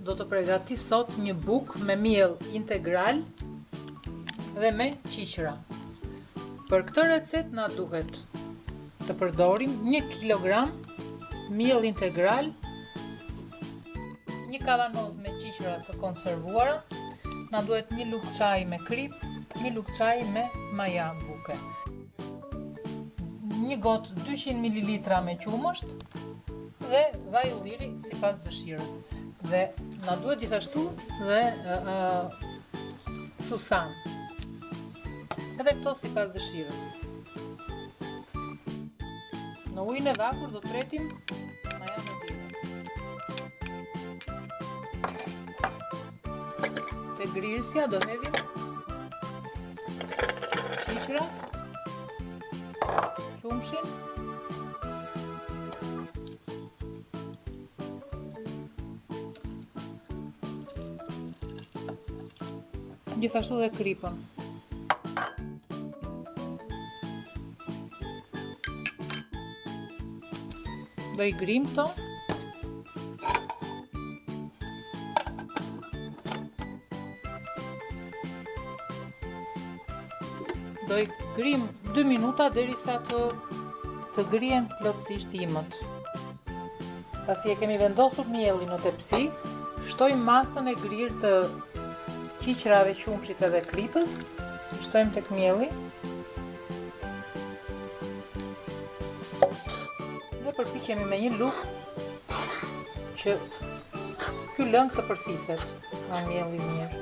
do të përgatis sot një bukë me miell integral dhe me qiqra. Për këtë recet na duhet të përdorim 1 kg miell integral, një kavanoz me qiqra të konservuara, na duhet 1 lugë çaj me krip, 1 lugë çaj me maja buke, 1 gotë 200 ml me qumësht dhe vaj ulliri sipas dëshirës. Dhe na duhet gjithashtu dhe susan. Edhe këto sipas dëshirës. Në ujin e vakur do tretim majan e dinës. Te grirësja do hedhim qiqrat, qumshin, gjithashtu dhe kripën. Do i grim këto. Do i grim 2 minuta derisa të grihen plotësisht imët. Pasi e kemi vendosur miellin në tepsi, shtojmë masën e grirë të qiqrave, qumshit edhe kripës, shtojmë tek mielli dhe përpiqemi me 1 lugë që ky lëng të përsiset nga mielli mirë.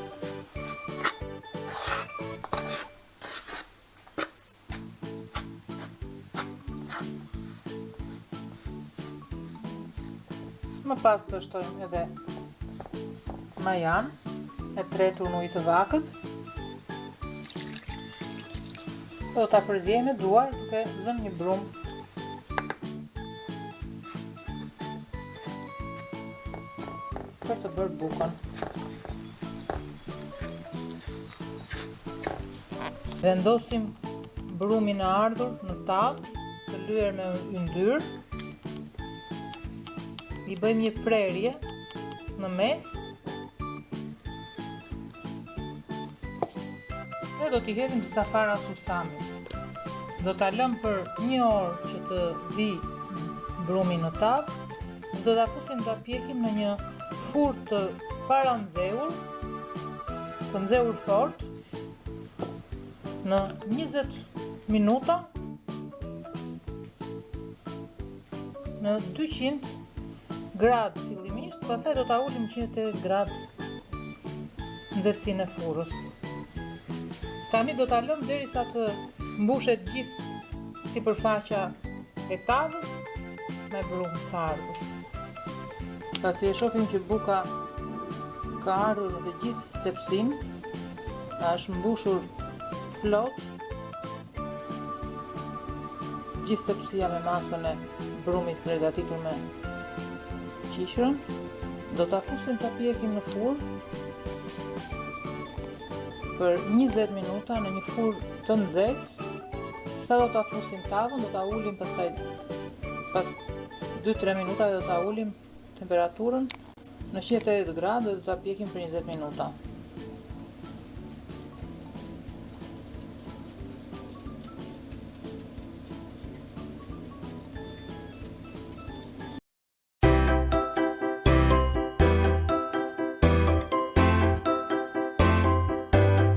Më pas të shtojmë edhe majan e tretur në ujë të vakët. Do ta përziejmë me duar duke zënë një brumë. Për të bërë bukën. Vendosim brumin e ardhur në tavë, të lyer me yndyr. I bëjmë një prerje në mes. Dhe do t'i hedhim disa fara susami. Do t'a lëm për 1 orë që të vi brumi në tavë. Do t'a fusim, do t'a pjekim në një furrë të paranxehur, të nxehur fort, në 20 minuta në 200 gradë fillimisht, pastaj do t'a ulim 180 gradë nxehtësinë e furrës. Tani do t'a lëm derisa të mbushet gjithë sipërfaqja e tavës me brumë të ardhur. Pasi e shohim që buka ka ardhur në të gjithë tepsinë, është mbushur plot gjithë tepsia me masën e brumit përgatitur me qiqrën, do t'a fusim, t'a pjekim në furrë për 20 minuta në një furrë të nxehtë. Sa do t'a fusim tavën, do t'a ulim pastaj pas 2-3 minuta do t'a ulim temperaturën në 180 gradë dhe do t'a pjekim për 20 minuta.